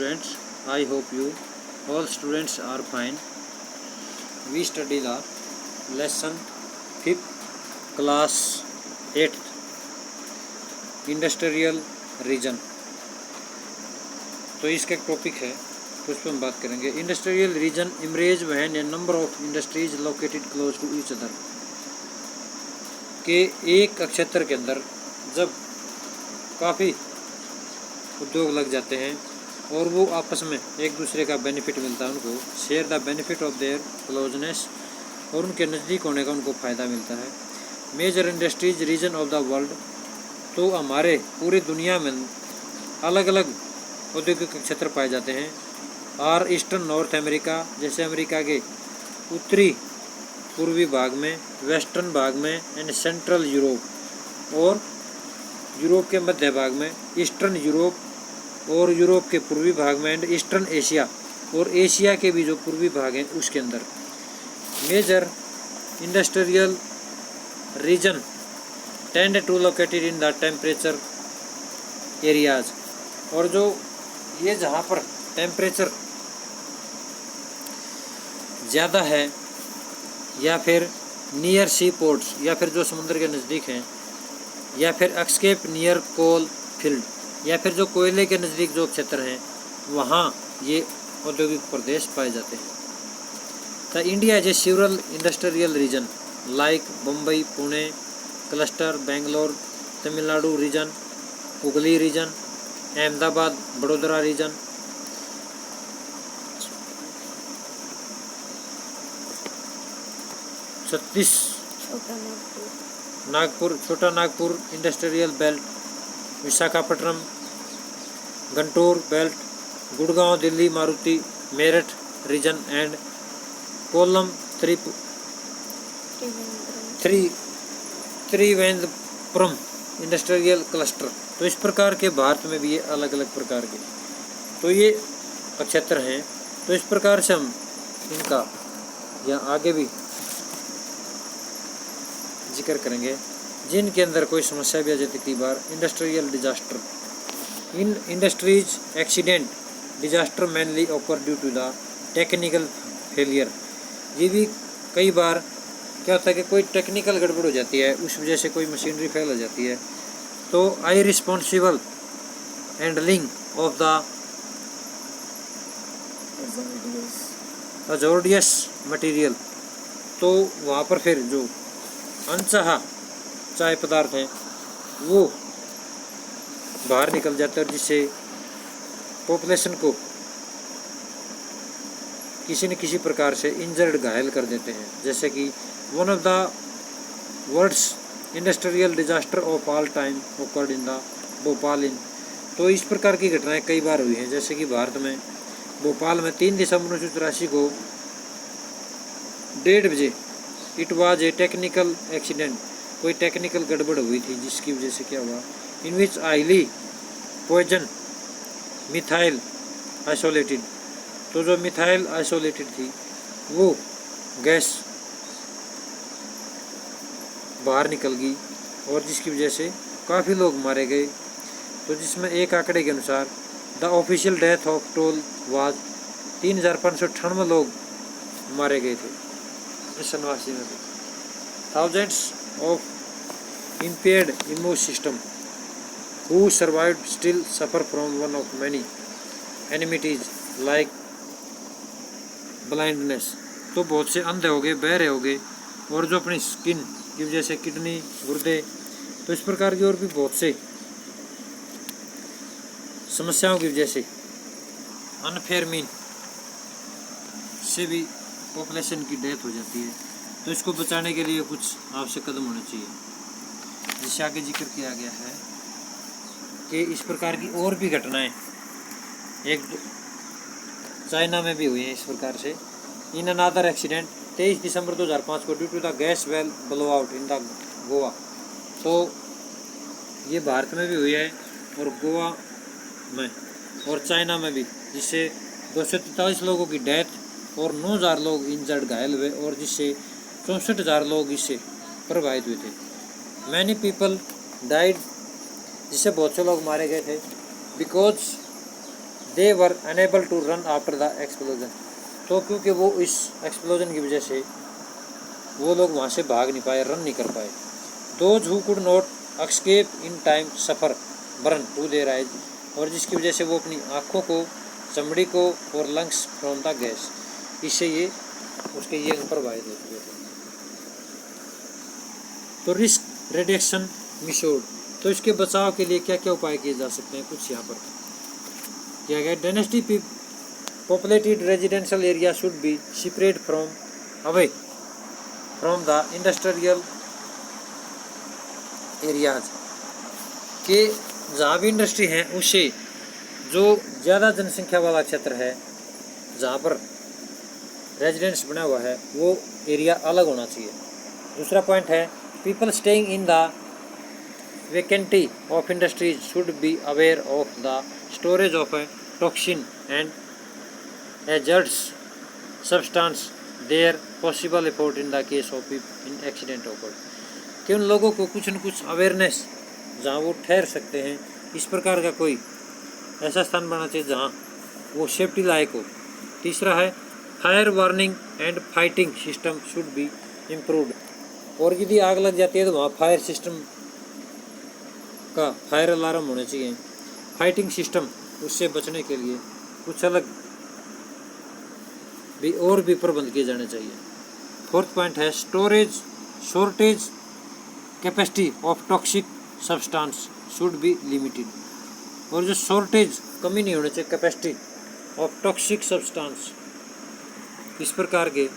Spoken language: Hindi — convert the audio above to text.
students, I hope you all students are fine. We study the lesson 5th class 8th industrial region. तो इसका एक टॉपिक है, तो उस पर हम बात करेंगे। Industrial region emerge when a number of industries located close to each other. के एक क्षेत्र के अंदर जब काफ़ी उद्योग लग जाते हैं और वो आपस में एक दूसरे का बेनिफिट मिलता है, उनको share the benefit of their closeness, और उनके नज़दीक होने का उनको फ़ायदा मिलता है। Major industries region of the world, तो हमारे पूरी दुनिया में अलग अलग औद्योगिक क्षेत्र पाए जाते हैं। आर ईस्टर्न नॉर्थ अमेरिका, जैसे अमेरिका के उत्तरी पूर्वी भाग में, वेस्टर्न भाग में, एंड सेंट्रल यूरोप, और यूरोप के मध्य भाग में, ईस्टर्न यूरोप और यूरोप के पूर्वी भाग में, एंड ईस्टर्न एशिया और एशिया के भी जो पूर्वी भाग हैं उसके अंदर। Major industrial region tend to located in the temperature areas, और जो ये जहाँ पर टेम्परेचर ज़्यादा है या फिर नियर सी पोर्ट्स, या फिर जो समुद्र के नज़दीक हैं, या फिर एक्सकेप नियर कोल फील्ड, या फिर जो कोयले के नज़दीक जो क्षेत्र हैं वहाँ ये औद्योगिक प्रदेश पाए जाते हैं। The India is a several industrial region like Mumbai, Pune cluster, Bangalore, Tamil Nadu region, Hooghly region, Ahmedabad, बड़ोदरा रीजन। छत्तीस Nagpur, Chota Nagpur industrial belt, Visakhapatnam, Guntur belt, Gurgaon Delhi, Maruti, Meerut region, and Kollam Thiruvananthapuram industrial cluster. तो इस प्रकार के भारत में भी ये अलग अलग प्रकार के तो ये क्षेत्र हैं। तो इस प्रकार से हम इनका यहाँ आगे भी जिक्र करेंगे, जिनके अंदर कोई समस्या भी आ जाती कई बार। Industrial disaster, in industries accident disaster mainly occur due to the technical failure. ये भी कई बार क्या होता है कि कोई टेक्निकल गड़बड़ हो जाती है, उस वजह से कोई मशीनरी फेल हो जाती है। तो irresponsible handling of the hazardous material, तो वहाँ पर फिर जो चाहे पदार्थ हैं वो बाहर निकल जाते हैं, और जिससे पॉपुलेशन को किसी न किसी प्रकार से इंजर्ड, घायल कर देते हैं। जैसे कि one of the world's industrial disaster of all time occurred in the Bhopal in. तो इस प्रकार की घटनाएं कई बार हुई हैं, जैसे कि भारत में भोपाल में 3 दिसंबर 1983 को 1:30 बजे it was a technical accident, कोई टेक्निकल गड़बड़ हुई थी, जिसकी वजह से क्या हुआ, इन विच हाईली पॉइजन मिथाइल आइसोलेटेड। तो जो मिथाइल आइसोलेटेड थी वो गैस बाहर निकल गई, और जिसकी वजह से काफ़ी लोग मारे गए। तो जिसमें एक आंकड़े के अनुसार the official death of toll was 3598 लोग मारे गए थे सन्वासी में भी। Thousands of impaired immune system who survived still suffer from one of many enmities like blindness. तो बहुत से अंधे हो गए, बहरे हो गए, और जो अपनी स्किन की वजह से किडनी, गुर्दे, तो इस प्रकार की और भी बहुत से समस्याओं की वजह से अनफेयर मीन से भी पॉपुलेशन की डेथ हो जाती है। तो इसको बचाने के लिए कुछ आवश्यक कदम होने चाहिए, जिससे आगे जिक्र किया गया है कि इस प्रकार की और भी घटनाएं एक चाइना में भी हुई हैं इस प्रकार से। इन अनादर एक्सीडेंट 23 दिसंबर 2005 को due to the gas well blow out in the Goa. तो ये भारत में भी हुई है और गोवा में और चाइना में भी, जिससे 243 लोगों की डेथ और 9000 लोग इंजर्ड, घायल हुए, और जिससे 64,000 लोग इससे प्रभावित हुए थे। मैनी पीपल डाइड, जिससे बहुत से लोग मारे गए थे, because they were unable to run after the explosion. तो क्योंकि वो इस एक्सप्लोजन की वजह से वो लोग वहाँ से भाग नहीं पाए, रन नहीं कर पाए। Those who could not escape in time suffer burn to their eyes, और जिसकी वजह से वो अपनी आँखों को, चमड़ी को और लंग्स फ्रॉम द गैस, इससे ये उसके ये प्रभावित हो चुके थे। तो रिस्क रिडक्शन मेथड, तो इसके बचाव के लिए क्या क्या उपाय किए जा सकते हैं, कुछ यहाँ पर किया गया। Density populated residential area should be separate from away from the industrial areas, के जहाँ भी इंडस्ट्री है उससे जो ज़्यादा जनसंख्या वाला क्षेत्र है जहाँ पर रेजिडेंस बना हुआ है वो एरिया अलग होना चाहिए। दूसरा पॉइंट है people staying in the vicinity of industries should be aware of the storage of a toxin and hazardous substance there possible effort in the case of in accident offer, कि उन लोगों को कुछ न कुछ अवेयरनेस जहाँ वो ठहर सकते हैं, इस प्रकार का कोई ऐसा स्थान बनाना चाहिए जहाँ वो सेफ्टी लायक हो। तीसरा है fire warning and fighting system should be improved, और यदि आग लग जाती है तो वहाँ फायर सिस्टम का फायर अलार्म होना चाहिए। फाइटिंग सिस्टम, उससे बचने के लिए कुछ अलग भी और भी प्रबंध किए जाने चाहिए। फोर्थ पॉइंट है shortage capacity of toxic substance should be limited, और जो शॉर्टेज कमी नहीं होनी चाहिए कैपेसिटी ऑफ टॉक्सिक सब्सटेंस, इस प्रकार के